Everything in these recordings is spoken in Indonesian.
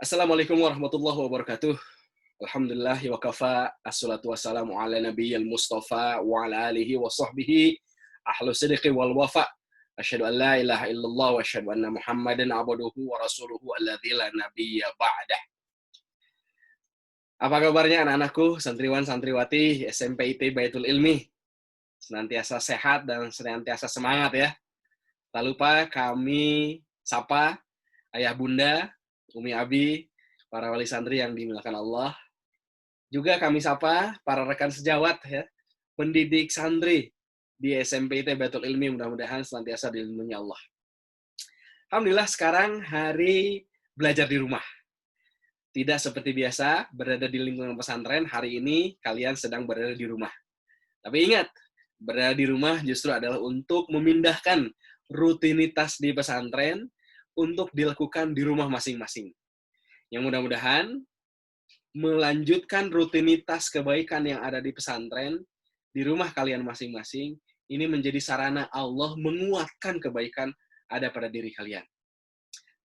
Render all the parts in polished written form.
Assalamualaikum warahmatullahi wabarakatuh. Alhamdulillah wa kafa, assalatu wassalamu ala nabiyyil mustafa wa ala alihi wa sahbihi ahlu sidqi wal wafa. Asyhadu an la ilaha illallah wa asyhadu anna Muhammadan abduhu wa rasuluhu alladzi la nabiyya ba'dah. Apa kabarnya anak-anakku, santriwan santriwati SMP IT Baitul Ilmi? Senantiasa sehat dan senantiasa semangat ya. Tak lupa kami sapa ayah bunda, umi abi, para wali santri yang dimuliakan Allah. Juga kami sapa para rekan sejawat ya, pendidik santri di SMP IT Baitul Ilmi, mudah-mudahan senantiasa dilindungi Allah. Alhamdulillah sekarang hari belajar di rumah. Tidak seperti biasa berada di lingkungan pesantren, hari ini kalian sedang berada di rumah. Tapi ingat, berada di rumah justru adalah untuk memindahkan rutinitas di pesantren untuk dilakukan di rumah masing-masing. Yang mudah-mudahan melanjutkan rutinitas kebaikan yang ada di pesantren, di rumah kalian masing-masing, ini menjadi sarana Allah menguatkan kebaikan ada pada diri kalian.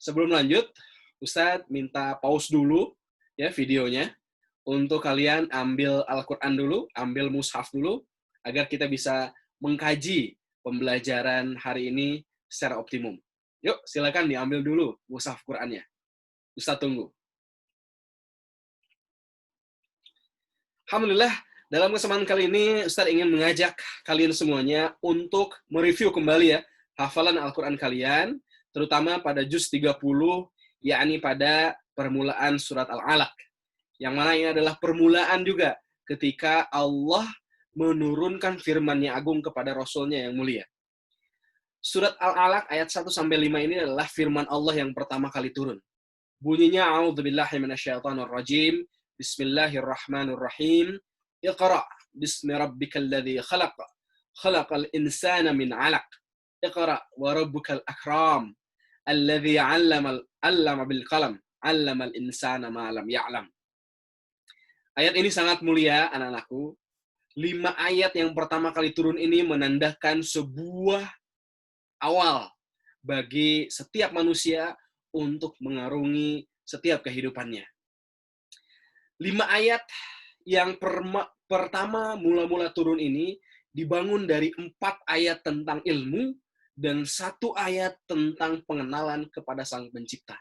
Sebelum lanjut, Ustadz minta pause dulu ya videonya, untuk kalian ambil Al-Quran dulu, ambil mushaf dulu, agar kita bisa mengkaji pembelajaran hari ini secara optimum. Yuk, silakan diambil dulu mushaf Qurannya. Ustadz tunggu. Alhamdulillah, dalam kesempatan kali ini Ustadz ingin mengajak kalian semuanya untuk mereview kembali ya hafalan Al-Quran kalian, terutama pada juz 30, yakni pada permulaan surat Al-Alaq. Yang mana ini adalah permulaan juga ketika Allah menurunkan firman-Nya agung kepada Rasul-Nya yang mulia. Surat Al-Alaq ayat 1-5 ini adalah firman Allah yang pertama kali turun. Bunyinya, A'udzubillahi minasyaitonirrajim. Bismillahirrahmanirrahim. Iqra' bismi rabbikal ladzi khalaq. Khalaqal insana min 'alaq. Iqra' wa rabbukal akram. Alladzi 'allama bil qalam. 'Allamal insana ma lam ya'lam. Ayat ini sangat mulia, anak-anakku. 5 ayat yang pertama kali turun ini menandakan sebuah awal bagi setiap manusia untuk mengarungi setiap kehidupannya. 5 ayat yang pertama mula-mula turun ini dibangun dari 4 ayat tentang ilmu dan 1 ayat tentang pengenalan kepada Sang Pencipta.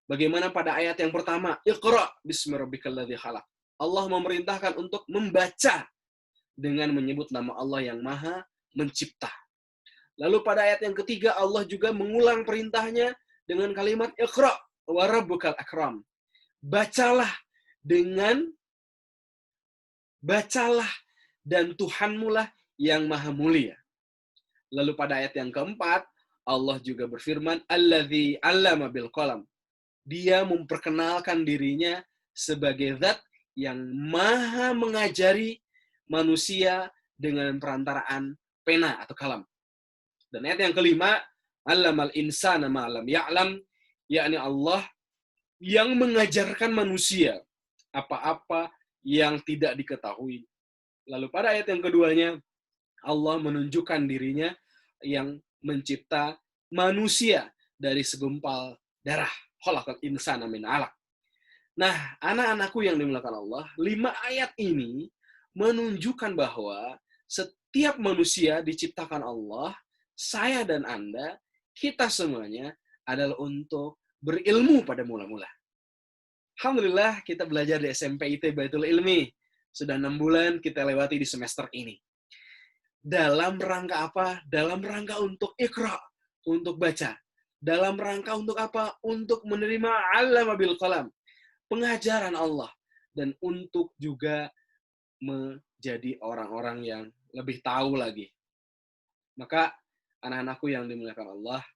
Bagaimana pada ayat yang pertama, Iqra' bismi rabbikal ladzi khalaq. Allah memerintahkan untuk membaca dengan menyebut nama Allah yang Maha Mencipta. Lalu pada ayat yang ketiga, Allah juga mengulang perintahnya dengan kalimat Iqra' wa rabbukal akram. Bacalah dan Tuhanmu lah yang Maha Mulia. Lalu pada ayat yang keempat, Allah juga berfirman, Alladzi 'allama bil qalam. Dia memperkenalkan dirinya sebagai zat yang maha mengajari manusia dengan perantaraan pena atau kalam. Dan ayat yang kelima, Allamal insana ma lam ya'lam, yakni Allah yang mengajarkan manusia apa-apa yang tidak diketahui. Lalu pada ayat yang keduanya, Allah menunjukkan dirinya yang mencipta manusia dari segumpal darah. Khalaqal insana min 'alaq. Nah, anak-anakku yang dimuliakan Allah, 5 ayat ini menunjukkan bahwa setiap manusia diciptakan Allah, saya dan Anda, kita semuanya adalah untuk berilmu pada mula-mula. Alhamdulillah kita belajar di SMP IT Baitul Ilmi. Sudah 6 bulan kita lewati di semester ini. Dalam rangka apa? Dalam rangka untuk Iqra', untuk baca. Dalam rangka untuk apa? Untuk menerima 'allama bil qalam, pengajaran Allah, dan untuk juga menjadi orang-orang yang lebih tahu lagi. Maka anak-anakku yang dimuliakan Allah,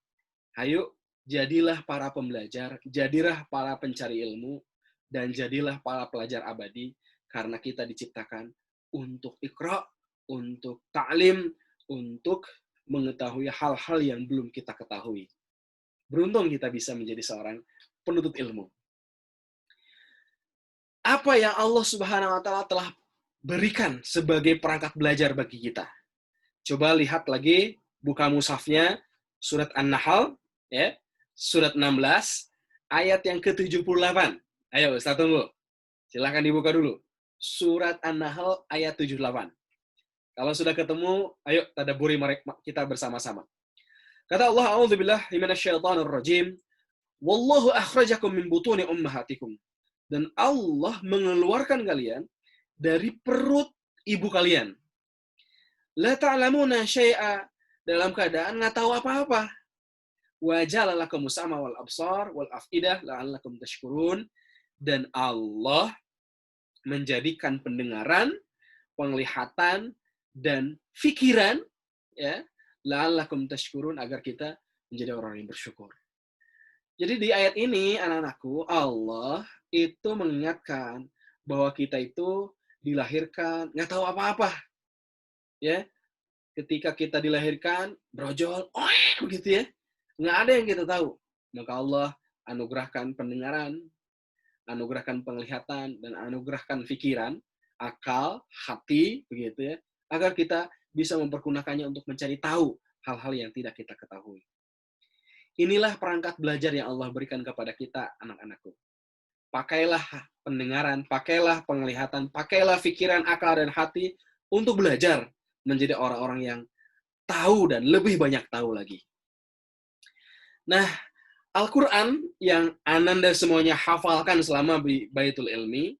ayo jadilah para pembelajar, jadilah para pencari ilmu, dan jadilah para pelajar abadi, karena kita diciptakan untuk Iqra', untuk ta'lim, untuk mengetahui hal-hal yang belum kita ketahui. Beruntung kita bisa menjadi seorang penuntut ilmu. Apa yang Allah Subhanahu wa Ta'ala telah berikan sebagai perangkat belajar bagi kita? Coba lihat lagi, buka mushafnya, surat An-Nahl, ya, surat 16, ayat yang ke-78. Ayo Ustaz tunggu. Silahkan dibuka dulu. Surat An-Nahl ayat 78. Kalau sudah ketemu, ayo tadabburi kita bersama-sama. Kata Allah, "A'udzubillahi minasyaitonir rajim. Wallahu akhrajakum min butuni ummahatikum." Dan Allah mengeluarkan kalian dari perut ibu kalian. La ta'lamuna syai'a, dalam keadaan nggak tahu apa-apa. Wa ja'ala lakumus sam'a wal absar wal afidah la'allakum tashkurun. Dan Allah menjadikan pendengaran, penglihatan, dan fikiran, ya, la'allakum tashkurun, agar kita menjadi orang yang bersyukur. Jadi di ayat ini, anak-anakku, Allah itu mengingatkan bahwa kita itu dilahirkan nggak tahu apa-apa, ya. Ketika kita dilahirkan brojol, begitu ya, nggak ada yang kita tahu. Maka Allah anugerahkan pendengaran, anugerahkan penglihatan, dan anugerahkan pikiran, akal, hati, begitu ya, agar kita bisa mempergunakannya untuk mencari tahu hal-hal yang tidak kita ketahui. Inilah perangkat belajar yang Allah berikan kepada kita, anak-anakku. Pakailah pendengaran, pakailah penglihatan, pakailah pikiran, akal, dan hati untuk belajar menjadi orang-orang yang tahu dan lebih banyak tahu lagi. Nah, Al-Quran yang Ananda semuanya hafalkan selama Baitul Ilmi,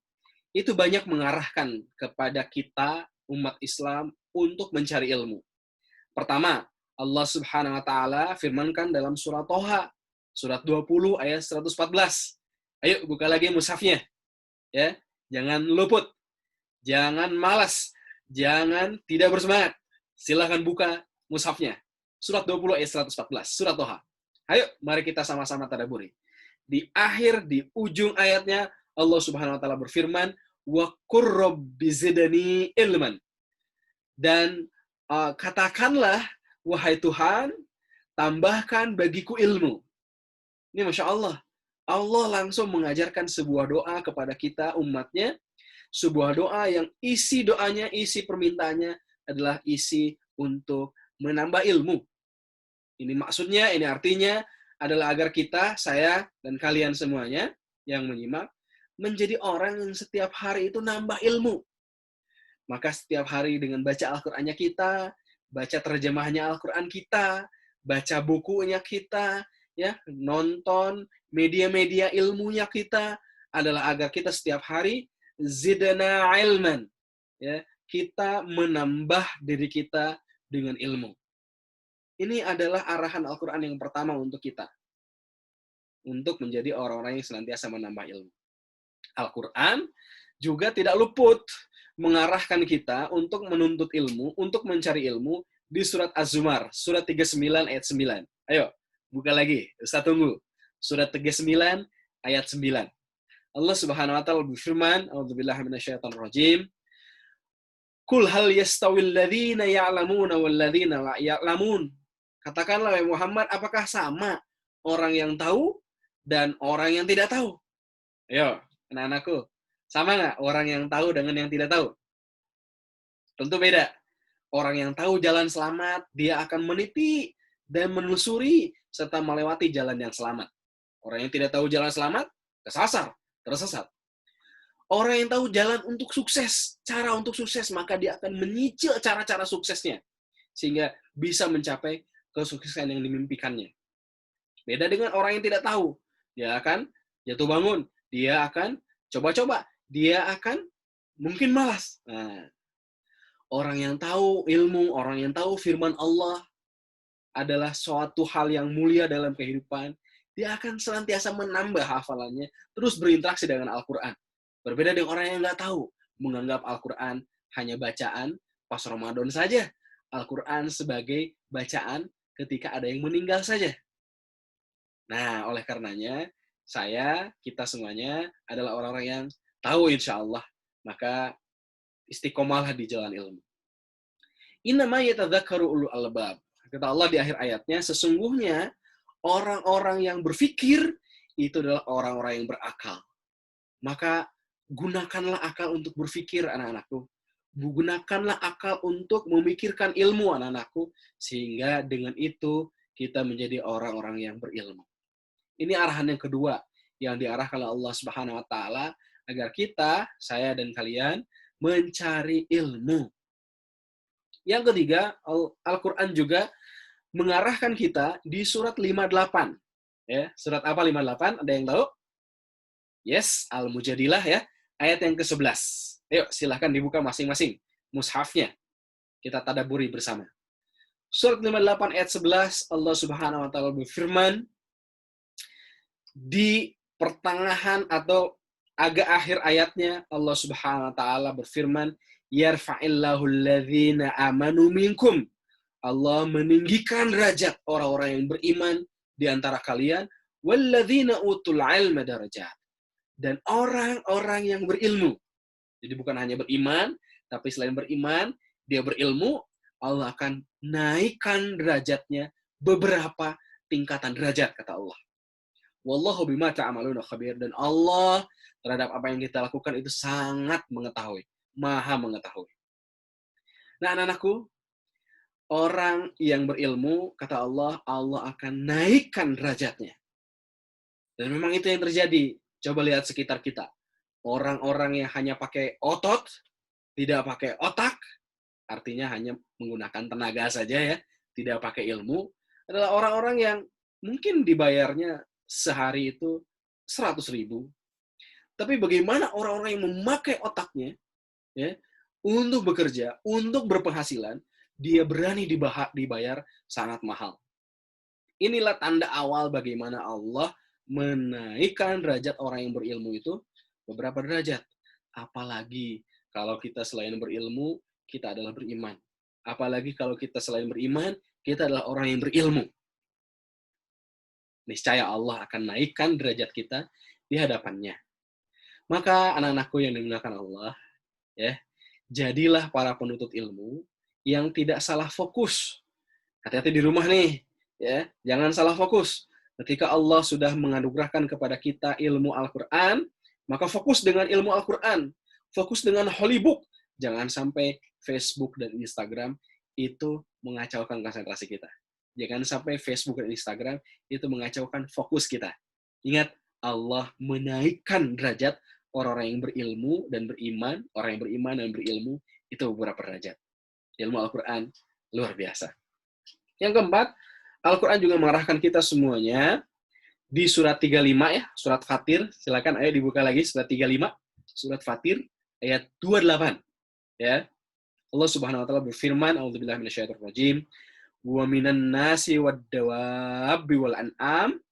itu banyak mengarahkan kepada kita, umat Islam, untuk mencari ilmu. Pertama, Allah Subhanahu wa Ta'ala firmankan dalam surat Toha, surat 20 ayat 114. Ayo buka lagi mushafnya, ya. Jangan luput, jangan malas, jangan tidak bersemangat. Silahkan buka mushafnya. Surat 20 ayat 114, surat Toha. Ayo, mari kita sama-sama tadabburi. Di akhir, di ujung ayatnya, Allah Subhanahu wa Ta'ala berfirman, wa qur rabbi zidni ilman. Dan katakanlah, wahai Tuhan, tambahkan bagiku ilmu. Ini Masya Allah. Allah langsung mengajarkan sebuah doa kepada kita, umatnya. Sebuah doa yang isi doanya, isi permintaannya adalah isi untuk menambah ilmu. Ini maksudnya, ini artinya adalah agar kita, saya, dan kalian semuanya yang menyimak, menjadi orang yang setiap hari itu nambah ilmu. Maka setiap hari dengan baca Al-Qur'annya kita, baca terjemahnya Al-Quran kita, baca bukunya kita, ya, nonton media-media ilmunya kita, adalah agar kita setiap hari zidna ilman, ya, kita menambah diri kita dengan ilmu. Ini adalah arahan Al-Quran yang pertama untuk kita, untuk menjadi orang-orang yang senantiasa menambah ilmu. Al-Quran juga tidak luput mengarahkan kita untuk menuntut ilmu, untuk mencari ilmu di surat Az-Zumar, surat 39 ayat 9. Ayo, buka lagi. Ustaz tunggu. Surat 39 ayat 9. Allah Subhanahu wa Ta'ala berfirman, A'udzubillahi minasyaitonir rajim. Qul hal yastawil ladzina ya'lamuna wal ladzina la ya'lamun. Katakanlah wahai Muhammad, apakah sama orang yang tahu dan orang yang tidak tahu? Ayo, anak-anakku. Sama nggak orang yang tahu dengan yang tidak tahu? Tentu beda. Orang yang tahu jalan selamat, dia akan meniti dan menelusuri serta melewati jalan yang selamat. Orang yang tidak tahu jalan selamat, kesasar, tersesat. Orang yang tahu jalan untuk sukses, cara untuk sukses, maka dia akan menyicil cara-cara suksesnya. Sehingga bisa mencapai kesuksesan yang dimimpikannya. Beda dengan orang yang tidak tahu. Dia akan jatuh bangun, dia akan coba-coba, dia akan mungkin malas. Nah, orang yang tahu ilmu, orang yang tahu firman Allah adalah suatu hal yang mulia dalam kehidupan. Dia akan senantiasa menambah hafalannya, terus berinteraksi dengan Al-Quran. Berbeda dengan orang yang nggak tahu, menganggap Al-Quran hanya bacaan pas Ramadan saja. Al-Quran sebagai bacaan ketika ada yang meninggal saja. Nah, oleh karenanya, kita semuanya adalah orang-orang yang tahu insya Allah. Maka istiqomalah di jalan ilmu. Innama yatadzakkaru ulul albab. Kata Allah di akhir ayatnya, sesungguhnya orang-orang yang berfikir itu adalah orang-orang yang berakal. Maka gunakanlah akal untuk berfikir, anak-anakku. Gunakanlah akal untuk memikirkan ilmu, anak-anakku. Sehingga dengan itu kita menjadi orang-orang yang berilmu. Ini arahan yang kedua yang diarahkan oleh Allah Subhanahu wa taala agar kita, saya dan kalian mencari ilmu. Yang ketiga, Al-Qur'an juga mengarahkan kita di surat 58. Ya, surat apa 58? Ada yang tahu? Yes, Al-Mujadilah ya, ayat yang ke-11. Ayo, silahkan dibuka masing-masing mushafnya. Kita tadaburi bersama. Surat 58 ayat 11, Allah Subhanahu wa taala berfirman di pertengahan atau agak akhir ayatnya, Allah Subhanahu wa taala berfirman, "Yarfa'illahu alladhina amanu minkum." Allah meninggikan derajat orang-orang yang beriman di antara kalian, "walladzina utul ilma darajat." Dan orang-orang yang berilmu. Jadi bukan hanya beriman, tapi selain beriman, dia berilmu, Allah akan naikkan derajatnya beberapa tingkatan derajat, kata Allah. Wallahu bima ta'maluna khabir. Dan Allah terhadap apa yang kita lakukan itu sangat mengetahui. Maha mengetahui. Nah, anak-anakku, orang yang berilmu, kata Allah, Allah akan naikkan derajatnya. Dan memang itu yang terjadi. Coba lihat sekitar kita. Orang-orang yang hanya pakai otot, tidak pakai otak, artinya hanya menggunakan tenaga saja ya, tidak pakai ilmu, adalah orang-orang yang mungkin dibayarnya sehari itu 100.000. Tapi bagaimana orang-orang yang memakai otaknya ya, untuk bekerja, untuk berpenghasilan, dia berani dibayar sangat mahal. Inilah tanda awal bagaimana Allah menaikkan derajat orang yang berilmu itu beberapa derajat. Apalagi kalau kita selain berilmu, kita adalah beriman. Apalagi kalau kita selain beriman, kita adalah orang yang berilmu. Niscaya Allah akan naikkan derajat kita di hadapannya. Maka anak-anakku yang dimuliakan Allah, ya, jadilah para penuntut ilmu yang tidak salah fokus. Hati-hati di rumah nih, ya, jangan salah fokus. Ketika Allah sudah menganugerahkan kepada kita ilmu Al-Quran, maka fokus dengan ilmu Al-Quran. Fokus dengan holy book. Jangan sampai Facebook dan Instagram itu mengacaukan konsentrasi kita. Jangan sampai Facebook dan Instagram itu mengacaukan fokus kita. Ingat, Allah menaikkan derajat orang-orang yang berilmu dan beriman. Orang yang beriman dan berilmu itu beberapa derajat. Ilmu Al-Quran luar biasa. Yang keempat, Al-Quran juga mengarahkan kita semuanya di surat 35 ya, surat Fatir. Silakan ayo dibuka lagi surat 35, surat Fatir ayat 28 ya. Allah Subhanahu wa taala berfirman, A'udzubillahi minasyaitonir rajim, "Wa minan nasi wad-dawabi wal an'am."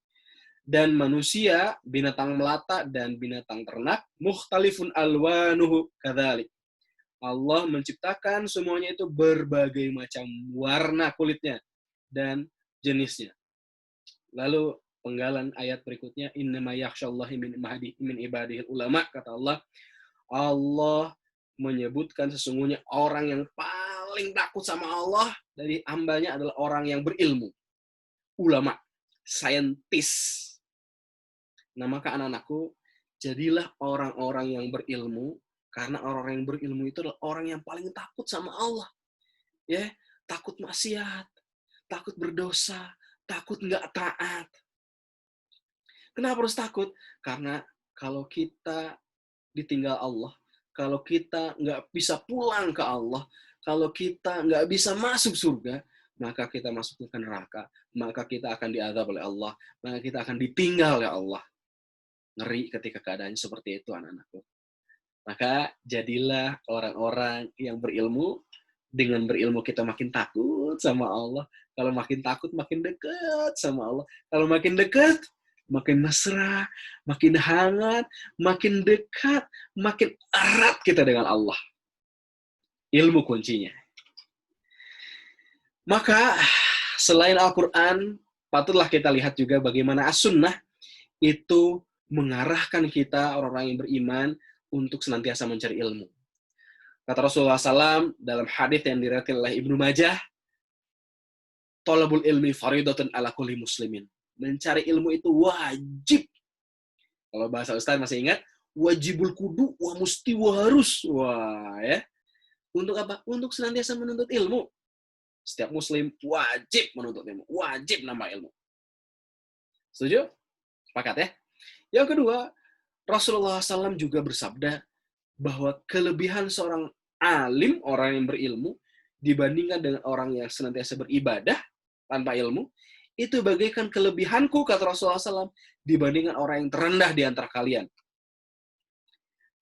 Dan manusia, binatang melata dan binatang ternak, mukhtalifun alwanuhu kadzalik. Allah menciptakan semuanya itu berbagai macam warna kulitnya dan jenisnya. Lalu penggalan ayat berikutnya, innama yakhsyallahi min ibadihil ulama, kata Allah. Allah menyebutkan sesungguhnya orang yang paling takut sama Allah dari hambanya adalah orang yang berilmu. Ulama, saintis. Nah, maka anak-anakku, jadilah orang-orang yang berilmu, karena orang-orang yang berilmu itu adalah orang yang paling takut sama Allah. Ya, takut maksiat, takut berdosa, takut nggak taat. Kenapa harus takut? Karena kalau kita ditinggal Allah, kalau kita nggak bisa pulang ke Allah, kalau kita nggak bisa masuk surga, maka kita masuk ke neraka, maka kita akan diazab oleh Allah, maka kita akan ditinggal oleh Allah. Ngeri ketika keadaannya seperti itu, anak-anakku. Maka jadilah orang-orang yang berilmu. Dengan berilmu kita makin takut sama Allah. Kalau makin takut, makin dekat sama Allah. Kalau makin dekat, makin mesra, makin hangat, makin dekat, makin erat kita dengan Allah. Ilmu kuncinya. Maka selain Al-Quran, patutlah kita lihat juga bagaimana As-Sunnah itu mengarahkan kita, orang-orang yang beriman, untuk senantiasa mencari ilmu. Kata Rasulullah SAW dalam hadis yang diriwayatkan oleh Ibnu Majah, "Thalabul ilmi faridatun ala kulli muslimin." Mencari ilmu itu wajib. Kalau bahasa Ustaz masih ingat, wajibul kudu, wa musti, wa harus. Wah, ya. Untuk apa? Untuk senantiasa menuntut ilmu. Setiap muslim wajib menuntut ilmu, wajib nambah ilmu. Setuju? Sepakat ya? Yang kedua, Rasulullah SAW juga bersabda bahwa kelebihan seorang alim, orang yang berilmu, dibandingkan dengan orang yang senantiasa beribadah tanpa ilmu, itu bagaikan kelebihanku, kata Rasulullah SAW, dibandingkan orang yang terendah di antara kalian.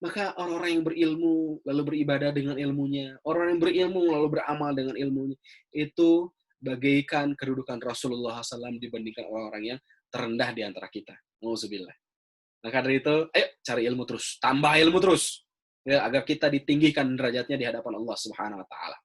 Maka orang-orang yang berilmu, lalu beribadah dengan ilmunya, orang yang berilmu, lalu beramal dengan ilmunya, itu bagaikan kedudukan Rasulullah SAW dibandingkan orang-orang yang terendah di antara kita. Nauzubillah. Maka dari itu, ayo cari ilmu terus, tambah ilmu terus, ya, agar kita ditinggikan derajatnya di hadapan Allah Subhanahu Wa Taala.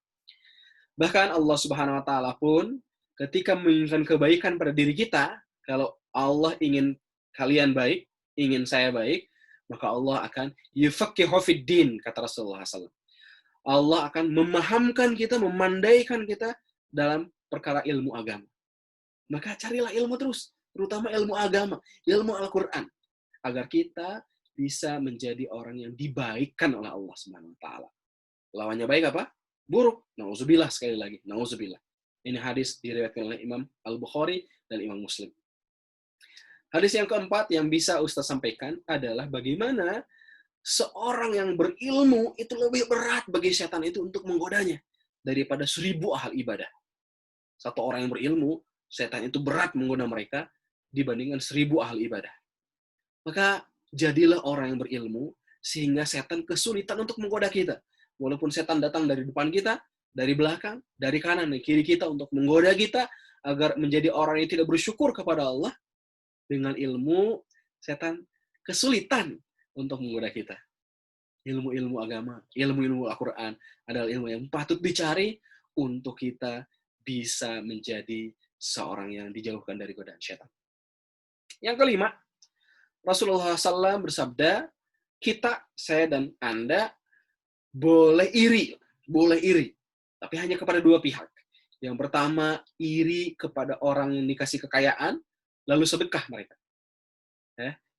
Bahkan Allah Subhanahu Wa Taala pun ketika menginginkan kebaikan pada diri kita, kalau Allah ingin kalian baik, ingin saya baik, maka Allah akan yufaqihu fid-din, kata Rasulullah SAW. Allah akan memahamkan kita, memandaikan kita dalam perkara ilmu agama. Maka carilah ilmu terus, terutama ilmu agama, ilmu Al-Quran, agar kita bisa menjadi orang yang dibaikkan oleh Allah Subhanahu Wa Taala. Lawannya baik apa? Buruk. Nauzubillah, sekali lagi. Nauzubillah. Ini hadis diriwayatkan oleh Imam Al-Bukhari dan Imam Muslim. Hadis yang keempat yang bisa Ustaz sampaikan adalah bagaimana seorang yang berilmu itu lebih berat bagi setan itu untuk menggodanya daripada 1000 ahli ibadah. Satu orang yang berilmu, setan itu berat menggoda mereka dibandingkan 1000 ahli ibadah. Maka jadilah orang yang berilmu sehingga setan kesulitan untuk menggoda kita. Walaupun setan datang dari depan kita, dari belakang, dari kanan dan kiri kita untuk menggoda kita agar menjadi orang yang tidak bersyukur kepada Allah, dengan ilmu setan kesulitan untuk menggoda kita. Ilmu-ilmu agama, ilmu-ilmu Al-Quran adalah ilmu yang patut dicari untuk kita bisa menjadi seorang yang dijauhkan dari godaan setan. Yang kelima, Rasulullah SAW bersabda, kita, saya dan Anda, boleh iri, tapi hanya kepada dua pihak. Yang pertama, iri kepada orang yang dikasih kekayaan, lalu sedekah mereka.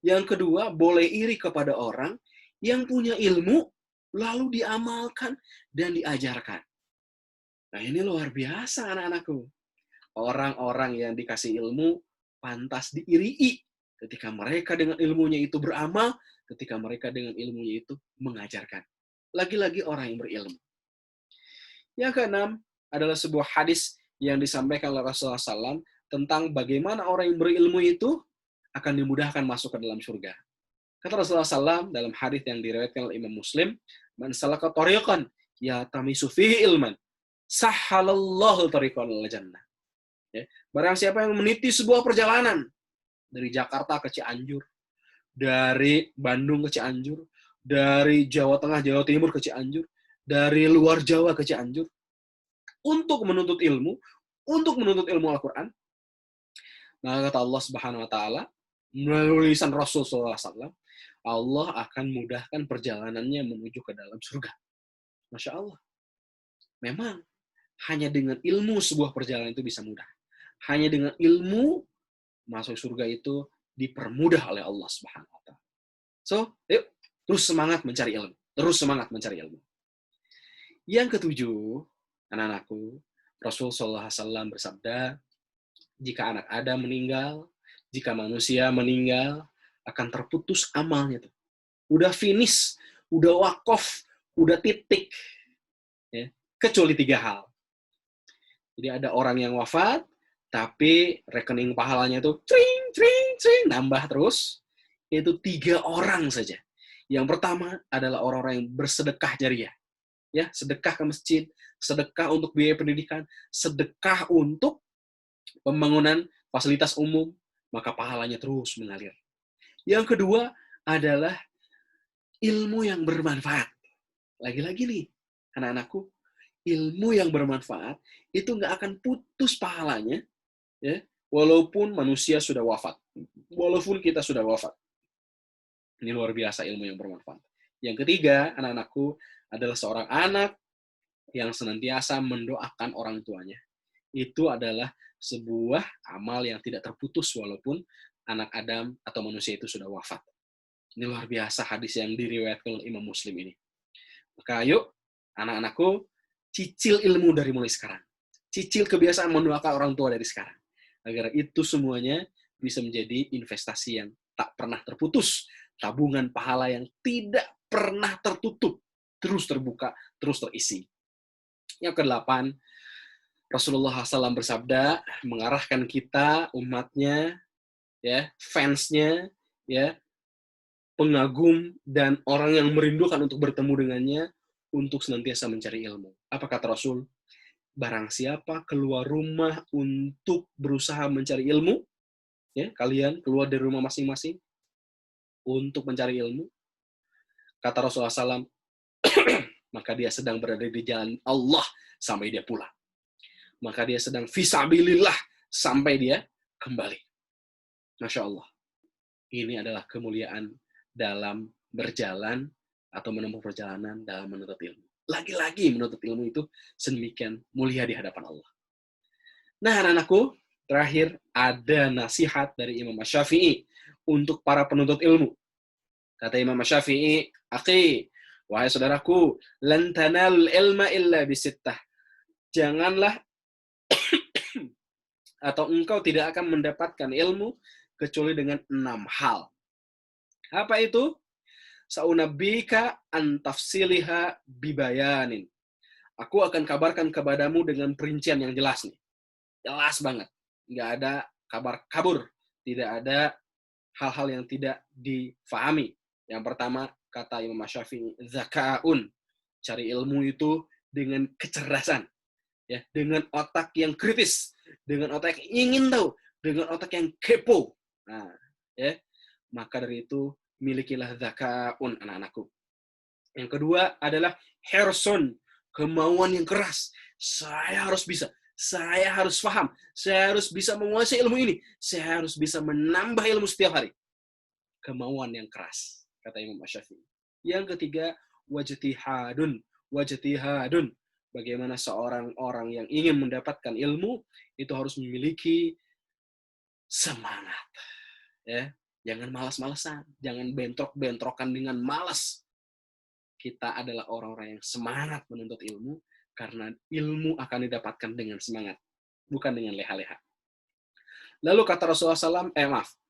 Yang kedua, boleh iri kepada orang yang punya ilmu, lalu diamalkan dan diajarkan. Nah, ini luar biasa anak-anakku. Orang-orang yang dikasih ilmu pantas diirii ketika mereka dengan ilmunya itu beramal, ketika mereka dengan ilmunya itu mengajarkan. Lagi-lagi orang yang berilmu. Yang keenam adalah sebuah hadis yang disampaikan oleh Rasulullah SAW tentang bagaimana orang yang berilmu itu akan dimudahkan masuk ke dalam surga. Kata Rasulullah SAW dalam hadis yang diriwayatkan oleh Imam Muslim, "Man salaka tariqan yatamisu fihi ilman, sahhalallahu tariqan ilal jannah." Ya, barang siapa yang meniti sebuah perjalanan dari Jakarta ke Cianjur, dari Bandung ke Cianjur, dari Jawa Tengah, Jawa Timur ke Cianjur, dari luar Jawa ke Cianjur, untuk menuntut ilmu Al-Quran, maka kata Allah Subhanahu Wa Taala melalui lisan Rasulullah SAW, Allah akan mudahkan perjalanannya menuju ke dalam surga. Masya Allah. Memang hanya dengan ilmu sebuah perjalanan itu bisa mudah. Hanya dengan ilmu masuk surga itu dipermudah oleh Allah Subhanahu Wa Taala. So, yuk terus semangat mencari ilmu. Yang ketujuh, anak-anakku, Rasulullah SAW bersabda, jika anak Adam meninggal, jika manusia meninggal, akan terputus amalnya tuh. Udah finish, udah wakaf, udah titik. Ya, kecuali 3 hal. Jadi ada orang yang wafat, tapi rekening pahalanya tuh nambah terus. Itu 3 orang saja. Yang pertama adalah orang-orang yang bersedekah jariah. Ya, sedekah ke masjid, sedekah untuk biaya pendidikan, sedekah untuk pembangunan fasilitas umum, maka pahalanya terus mengalir. Yang kedua adalah ilmu yang bermanfaat. Lagi-lagi nih, anak-anakku, ilmu yang bermanfaat itu nggak akan putus pahalanya, ya, walaupun manusia sudah wafat, walaupun kita sudah wafat. Ini luar biasa ilmu yang bermanfaat. Yang ketiga, anak-anakku, adalah seorang anak yang senantiasa mendoakan orang tuanya. Itu adalah sebuah amal yang tidak terputus walaupun anak Adam atau manusia itu sudah wafat. Ini luar biasa hadis yang diriwayatkan oleh Imam Muslim ini. Maka ayo, anak-anakku, cicil ilmu dari mulai sekarang. Cicil kebiasaan mendoakan orang tua dari sekarang. Agar itu semuanya bisa menjadi investasi yang tak pernah terputus, tabungan pahala yang tidak pernah tertutup, terus terbuka, terus terisi. Yang kedelapan, Rasulullah SAW bersabda, mengarahkan kita, umatnya, ya, fansnya, ya, pengagum dan orang yang merindukan untuk bertemu dengannya, untuk senantiasa mencari ilmu. Apa kata Rasul? Barang siapa keluar rumah untuk berusaha mencari ilmu, ya, kalian keluar dari rumah masing-masing untuk mencari ilmu, kata Rasulullah SAW, maka dia sedang berada di jalan Allah sampai dia pulang. Maka dia sedang fisabilillah sampai dia kembali. Masya Allah. Ini adalah kemuliaan dalam berjalan atau menempuh perjalanan dalam menuntut ilmu. Lagi-lagi menuntut ilmu itu sedemikian mulia di hadapan Allah. Nah, anak-anakku, terakhir ada nasihat dari Imam Syafi'i untuk para penuntut ilmu. Kata Imam Syafi'i, "Akhi, wahai saudaraku, lan tanalul ilma illa bisittah." Janganlah atau engkau tidak akan mendapatkan ilmu kecuali dengan 6 hal. Apa itu? Sa'unabbika an tafsiliha bibayanin. Aku akan kabarkan kepadamu dengan perincian yang jelas nih. Jelas banget. Nggak ada kabar kabur. Tidak ada hal-hal yang tidak difahami. Yang pertama, kata Imam Syafi'i, zaka'un. Cari ilmu itu dengan kecerdasan. Ya, dengan otak yang kritis, dengan otak yang ingin tahu, dengan otak yang kepo. Nah, ya, maka dari itu milikilah zakaun, anak-anakku. Yang kedua adalah herson, kemauan yang keras. Saya harus bisa, saya harus paham, saya harus bisa menguasai ilmu ini, saya harus bisa menambah ilmu setiap hari. Kemauan yang keras, kata Imam Syafi'i. Yang ketiga, wajtihadun, wajtihadun. Bagaimana seorang orang yang ingin mendapatkan ilmu itu harus memiliki semangat, ya, jangan malas-malasan, jangan bentrok-bentrokan dengan malas. Kita adalah orang-orang yang semangat menuntut ilmu karena ilmu akan didapatkan dengan semangat, bukan dengan leha-leha. Lalu kata Rasulullah SAW,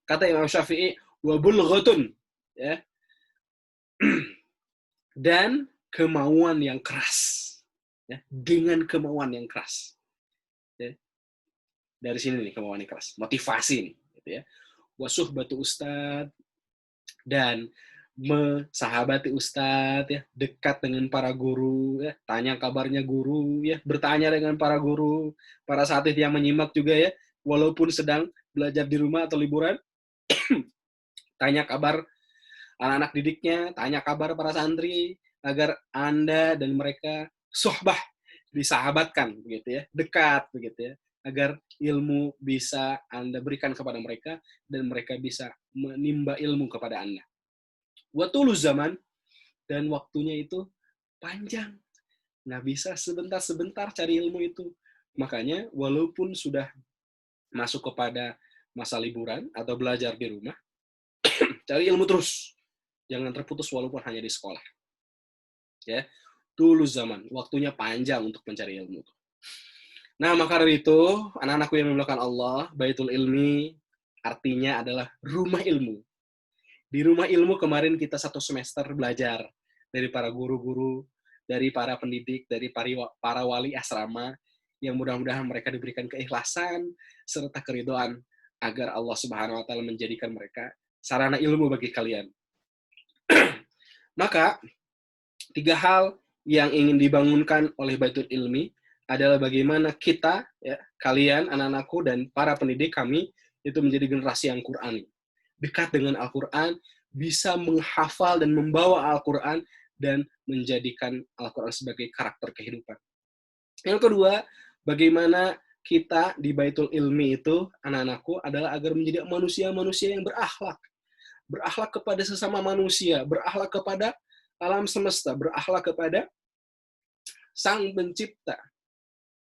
kata Imam Syafi'i, wabulghatun, ya, dan kemauan yang keras. Ya, dengan kemauan yang keras. Ya. Dari sini nih kemauan yang keras, motivasi nih, gitu ya. Wasuhbatu ustadz, dan mensahabati ustadz, ya, dekat dengan para guru, ya, tanya kabarnya guru, ya, bertanya dengan para guru, para satid yang menyimak juga, ya, walaupun sedang belajar di rumah atau liburan, tanya kabar anak-anak didiknya, tanya kabar para santri, agar Anda dan mereka sohbah, disahabatkan, begitu ya, dekat, begitu ya, agar ilmu bisa Anda berikan kepada mereka dan mereka bisa menimba ilmu kepada Anda. Watulu zaman, dan waktunya itu panjang, nggak bisa sebentar-sebentar cari ilmu itu. Makanya walaupun sudah masuk kepada masa liburan atau belajar di rumah, cari ilmu terus, jangan terputus walaupun hanya di sekolah. Ya, dulu zaman, waktunya panjang untuk mencari ilmu. Nah, maka dari itu, anak-anakku yang dimuliakan Allah, Baitul Ilmi artinya adalah rumah ilmu. Di rumah ilmu kemarin kita 1 semester belajar dari para guru-guru, dari para pendidik, dari para wali asrama, yang mudah-mudahan mereka diberikan keikhlasan serta keridhaan agar Allah Subhanahu wa taala menjadikan mereka sarana ilmu bagi kalian. Maka 3 hal yang ingin dibangunkan oleh Baitul Ilmi adalah bagaimana kita, ya, kalian, anak-anakku, dan para pendidik kami, itu menjadi generasi yang Qur'ani. Dekat dengan Al-Quran, bisa menghafal dan membawa Al-Quran, dan menjadikan Al-Quran sebagai karakter kehidupan. Yang kedua, bagaimana kita di Baitul Ilmi itu, anak-anakku, adalah agar menjadi manusia-manusia yang berakhlak. Berakhlak kepada sesama manusia, berakhlak kepada alam semesta, berakhlak kepada Sang Pencipta.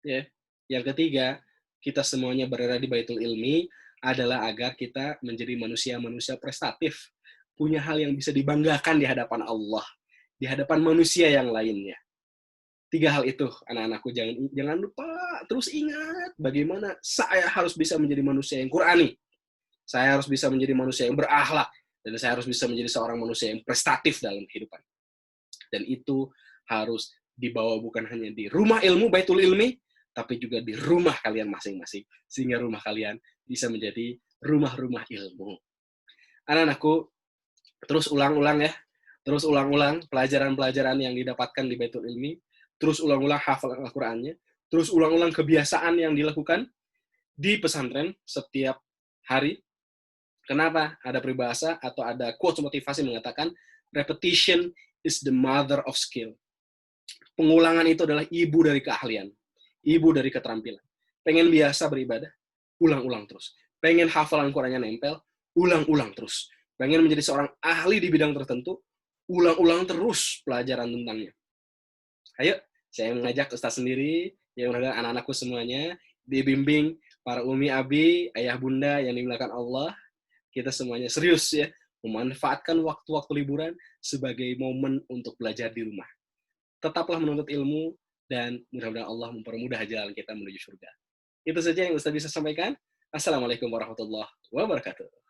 Ya. Yang ketiga, kita semuanya berada di Baitul Ilmi adalah agar kita menjadi manusia-manusia prestatif, punya hal yang bisa dibanggakan di hadapan Allah, di hadapan manusia yang lainnya. 3 hal itu, anak-anakku, jangan lupa, terus ingat bagaimana saya harus bisa menjadi manusia yang Qur'ani. Saya harus bisa menjadi manusia yang berakhlak. Dan saya harus bisa menjadi seorang manusia yang prestatif dalam kehidupan. Dan itu harus dibawa bukan hanya di rumah ilmu, Baitul Ilmi, tapi juga di rumah kalian masing-masing. Sehingga rumah kalian bisa menjadi rumah-rumah ilmu. Anak-anakku, terus ulang-ulang ya. Terus ulang-ulang pelajaran-pelajaran yang didapatkan di Baitul Ilmi. Terus ulang-ulang hafal Al-Qur'annya. Terus ulang-ulang kebiasaan yang dilakukan di pesantren setiap hari. Kenapa? Ada peribahasa atau ada quotes motivasi mengatakan, repetition is the mother of skill. Pengulangan itu adalah ibu dari keahlian. Ibu dari keterampilan. Pengen biasa beribadah? Ulang-ulang terus. Pengen hafalan Qur'annya nempel? Ulang-ulang terus. Pengen menjadi seorang ahli di bidang tertentu? Ulang-ulang terus pelajaran tentangnya. Ayo, saya mengajak Ustaz sendiri, yang mengajak anak-anakku semuanya, dibimbing para umi abi, ayah bunda yang dimuliakan Allah, kita semuanya serius ya, memanfaatkan waktu-waktu liburan sebagai momen untuk belajar di rumah. Tetaplah menuntut ilmu, dan mudah-mudahan Allah mempermudah jalan kita menuju surga. Itu saja yang Ustaz bisa sampaikan. Assalamualaikum warahmatullahi wabarakatuh.